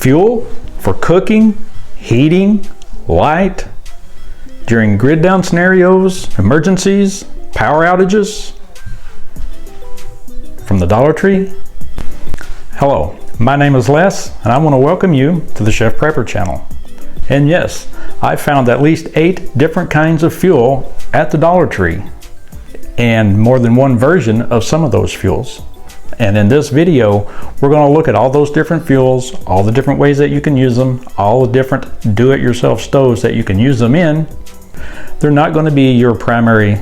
Fuel for cooking, heating, light, during grid down scenarios, emergencies, power outages. From the Dollar Tree. Hello, my name is Les, and I want to welcome you to the Cheffprepper channel. And yes, I found at least 8 different kinds of fuel at the Dollar Tree, and more than one version of some of those fuels. And in this video, we're going to look at all those different fuels, all the different ways that you can use them, all the different do-it-yourself stoves that you can use them in. They're not going to be your primary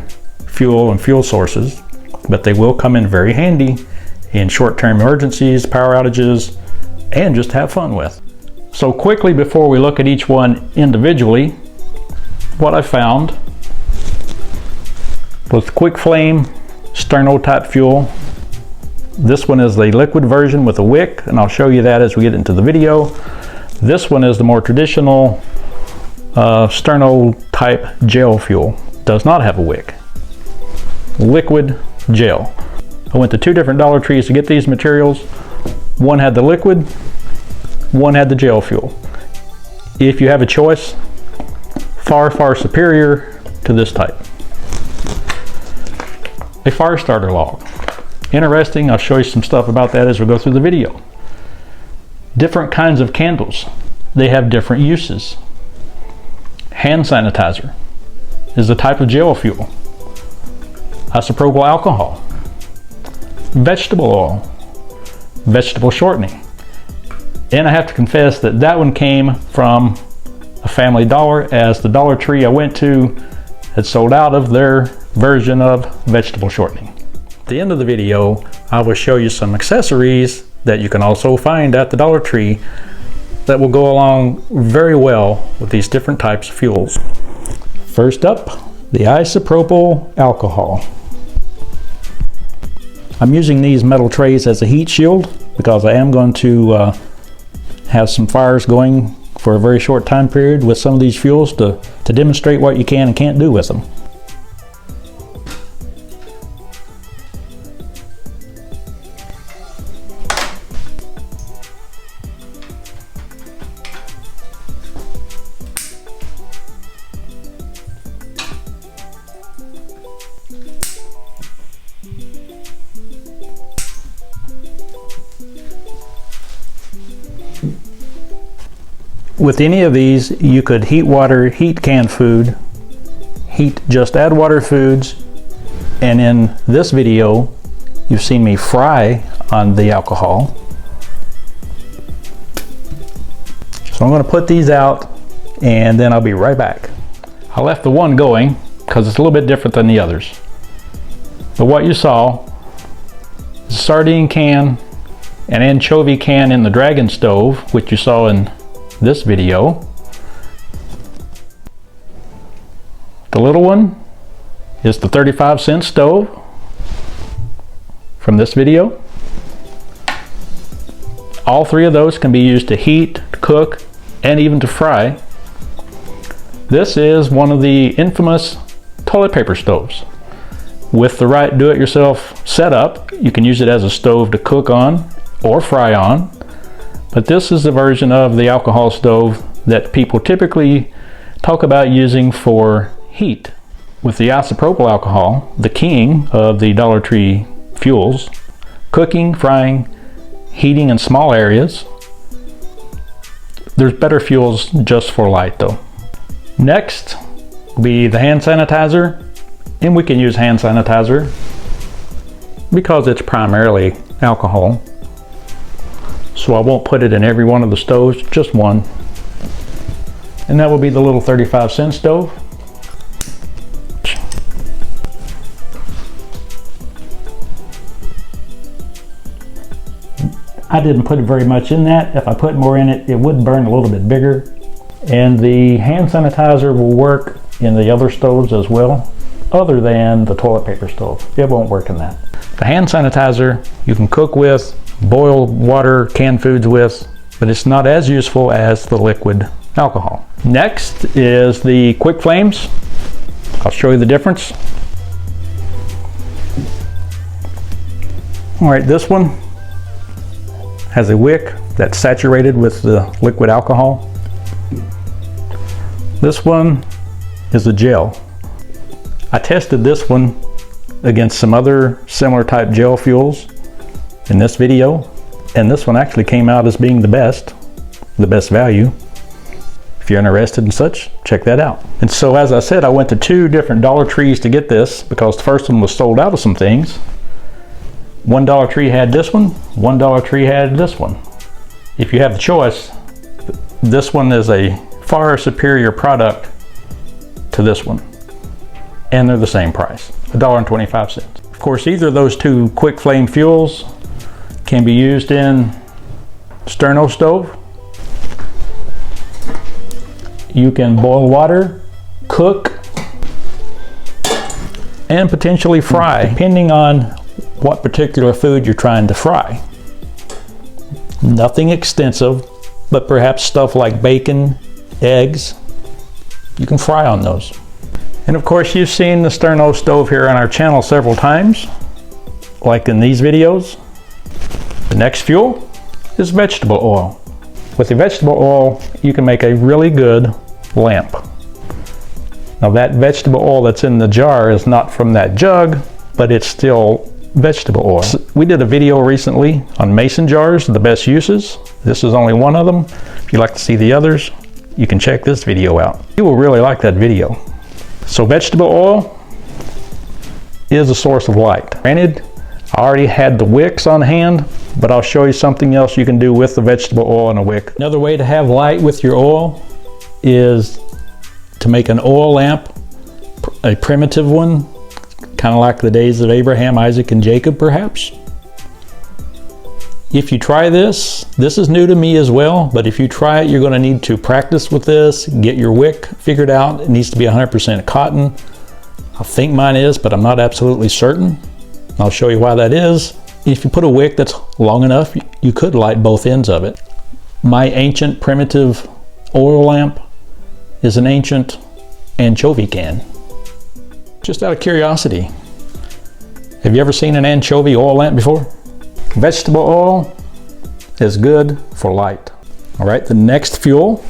fuel and fuel sources, but they will come in very handy in short-term emergencies, power outages, and just have fun with. So quickly, before we look at each one individually, what I found was quick flame Sterno type fuel. This one is the liquid version with a wick, and I'll show you that as we get into the video. This one is the more traditional Sterno type gel fuel. Does not have a wick. Liquid gel. I went to 2 different Dollar Trees to get these materials. One had the liquid, one had the gel fuel. If you have a choice, far superior to this type. A fire starter log. Interesting, I'll show you some stuff about that as we go through the video. Different kinds of candles. They have different uses. Hand sanitizer is a type of gel fuel. Isopropyl alcohol. Vegetable oil. Vegetable shortening. And I have to confess that that one came from a Family Dollar, as the Dollar Tree I went to had sold out of their version of vegetable shortening. At the end of the video, I will show you some accessories that you can also find at the Dollar Tree that will go along very well with these different types of fuels. First up, the isopropyl alcohol. I'm using these metal trays as a heat shield because I am going to have some fires going for a very short time period with some of these fuels to demonstrate what you can and can't do with them. With any of these, you could heat water, heat canned food, heat just add water foods, and in this video, you've seen me fry on the alcohol. So I'm going to put these out, and then I'll be right back. I left the one going because it's a little bit different than the others. But what you saw is a sardine can, an anchovy can in the Dragon stove, which you saw in this video. The little one is the 35-cent stove from this video. All 3 of those can be used to heat, cook, and even to fry. This is one of the infamous toilet paper stoves. With the right do-it-yourself setup, you can use it as a stove to cook on or fry on. But this is the version of the alcohol stove that people typically talk about using for heat. With the isopropyl alcohol, the king of the Dollar Tree fuels, cooking, frying, heating in small areas. There's better fuels just for light though. Next will be the hand sanitizer, and we can use hand sanitizer because it's primarily alcohol. So I won't put it in every one of the stoves, just one. And that will be the little 35-cent stove. I didn't put very much in that. If I put more in it, it would burn a little bit bigger. And the hand sanitizer will work in the other stoves as well, other than the toilet paper stove. It won't work in that. The hand sanitizer you can cook with, boil water, canned foods with, but it's not as useful as the liquid alcohol. Next is the quick flames. I'll show you the difference. All right, this one has a wick that's saturated with the liquid alcohol. This one is the gel. I tested this one against some other similar type gel fuels in this video, and this one actually came out as being the best value. If you're interested in such, check that out. And so, as I said, I went to 2 different Dollar Trees to get this because the first one was sold out of some things. One Dollar Tree had this one, one Dollar Tree had this one. If you have the choice, this one is a far superior product to this one. And they're the same price, $1.25. Of course, either of those 2 quick flame fuels can be used in Sterno Stove. You can boil water, cook, and potentially fry, depending on what particular food you're trying to fry. Nothing extensive, but perhaps stuff like bacon, eggs, you can fry on those. And of course, you've seen the Sterno Stove here on our channel several times, like in these videos. The next fuel is vegetable oil. With the vegetable oil, you can make a really good lamp. Now that vegetable oil that's in the jar is not from that jug, but it's still vegetable oil. We did a video recently on mason jars, the best uses. This is only one of them. If you'd like to see the others, you can check this video out. You will really like that video. So vegetable oil is a source of light. Granted, I already had the wicks on hand, but I'll show you something else you can do with the vegetable oil and a wick. Another way to have light with your oil is to make an oil lamp, a primitive one, kind of like the days of Abraham, Isaac, and Jacob perhaps. If you try this is new to me as well, but if you try it, you're going to need to practice with this, get your wick figured out. It needs to be 100% cotton. I think mine is, but I'm not absolutely certain. I'll show you why that is. If you put a wick that's long enough, you could light both ends of it. My ancient primitive oil lamp is an ancient anchovy can. Just out of curiosity, have you ever seen an anchovy oil lamp before? Vegetable oil is good for light. All right, the next fuel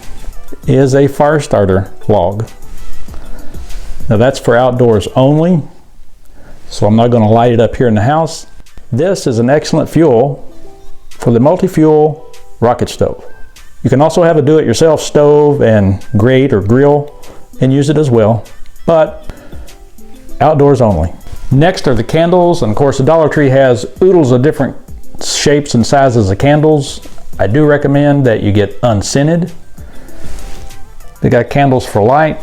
is a fire starter log. Now that's for outdoors only, so I'm not going to light it up here in the house. This is an excellent fuel for the multi-fuel rocket stove. You can also have a do-it-yourself stove and grate or grill and use it as well, but outdoors only. Next are the candles, and of course the Dollar Tree has oodles of different shapes and sizes of candles. I do recommend that you get unscented. They got candles for light,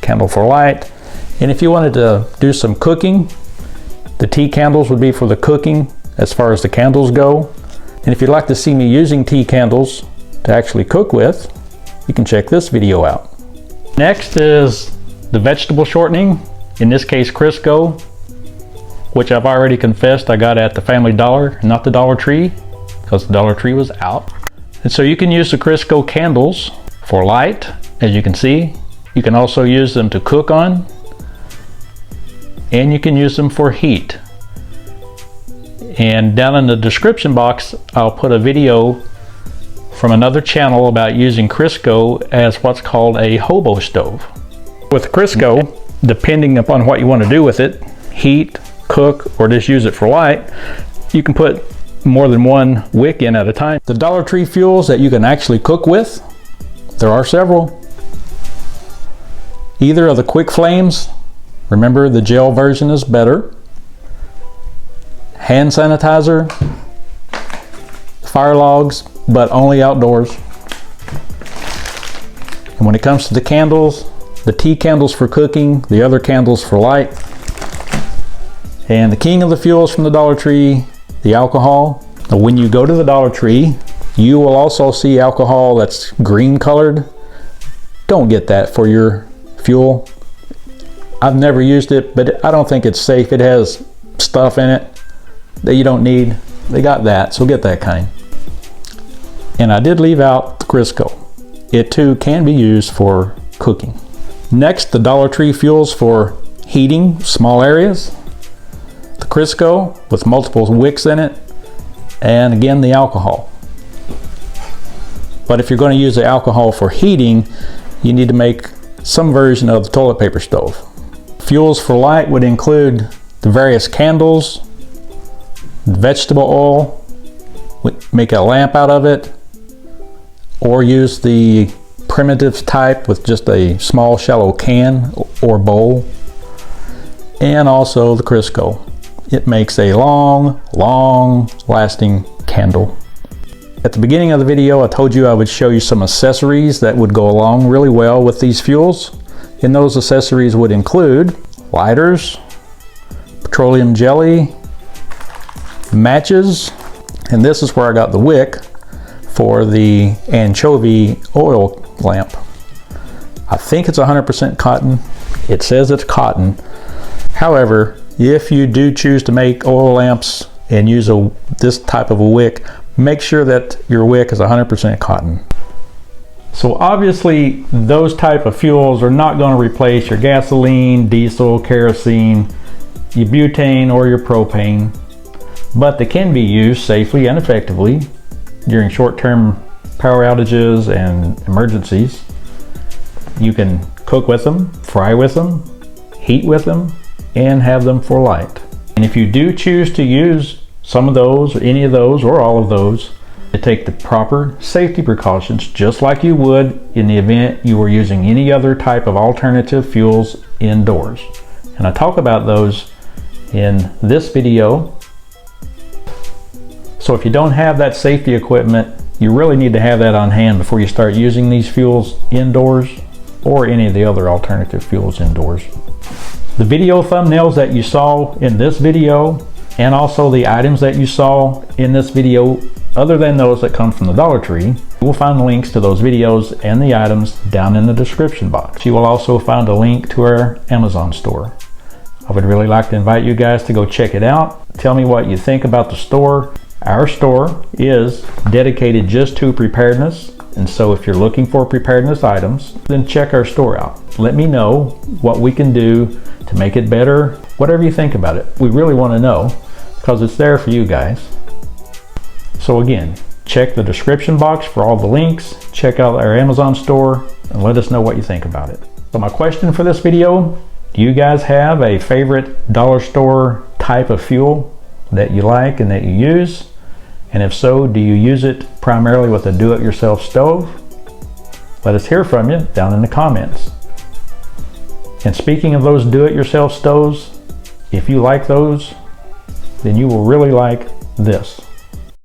candle for light, and if you wanted to do some cooking, the tea candles would be for the cooking as far as the candles go. And if you'd like to see me using tea candles to actually cook with, you can check this video out. Next is the vegetable shortening, in this case Crisco, which I've already confessed I got at the Family Dollar, not the Dollar Tree, because the Dollar Tree was out. And so you can use the Crisco candles for light, as you can see. You can also use them to cook on, and you can use them for heat. And down in the description box, I'll put a video from another channel about using Crisco as what's called a hobo stove. With Crisco, depending upon what you want to do with it, heat, cook, or just use it for light, you can put more than one wick in at a time. The Dollar Tree fuels that you can actually cook with, there are several. Either of the quick flames, remember the gel version is better, hand sanitizer, fire logs, but only outdoors. And when it comes to the candles, the tea candles for cooking, the other candles for light. And the king of the fuels from the Dollar Tree, the alcohol. Now, when you go to the Dollar Tree, you will also see alcohol that's green colored. Don't get that for your fuel. I've never used it, but I don't think it's safe. It has stuff in it that you don't need. They got that, so get that kind. And I did leave out the Crisco. It too can be used for cooking. Next, the Dollar Tree fuels for heating small areas. The Crisco with multiple wicks in it, and again the alcohol. But if you're going to use the alcohol for heating, you need to make some version of the toilet paper stove. Fuels for light would include the various candles, vegetable oil, make a lamp out of it, or use the primitive type with just a small shallow can or bowl, and also the Crisco. It makes a long lasting candle. At the beginning of the video, I told you I would show you some accessories that would go along really well with these fuels. And those accessories would include lighters, petroleum jelly, matches, and this is where I got the wick for the anchovy oil lamp. I think it's 100% cotton. It says it's cotton. However, if you do choose to make oil lamps and use this type of a wick, make sure that your wick is 100% cotton. So obviously those type of fuels are not going to replace your gasoline, diesel, kerosene, your butane, or your propane, but they can be used safely and effectively during short-term power outages and emergencies. You can cook with them, fry with them, heat with them, and have them for light. And if you do choose to use some of those, or any of those, or all of those, to take the proper safety precautions just like you would in the event you were using any other type of alternative fuels indoors. And I talk about those in this video. So if you don't have that safety equipment, you really need to have that on hand before you start using these fuels indoors or any of the other alternative fuels indoors. The video thumbnails that you saw in this video, and also the items that you saw in this video, other than those that come from the Dollar Tree, you will find links to those videos and the items down in the description box. You will also find a link to our Amazon store. I would really like to invite you guys to go check it out. Tell me what you think about the store. Our store is dedicated just to preparedness, and so if you're looking for preparedness items, then check our store out. Let me know what we can do to make it better, whatever you think about it. We really want to know because it's there for you guys. So again, check the description box for all the links, check out our Amazon store, and let us know what you think about it. So my question for this video, do you guys have a favorite dollar store type of fuel that you like and that you use? And if so, do you use it primarily with a do-it-yourself stove? Let us hear from you down in the comments. And speaking of those do-it-yourself stoves, if you like those, then you will really like this.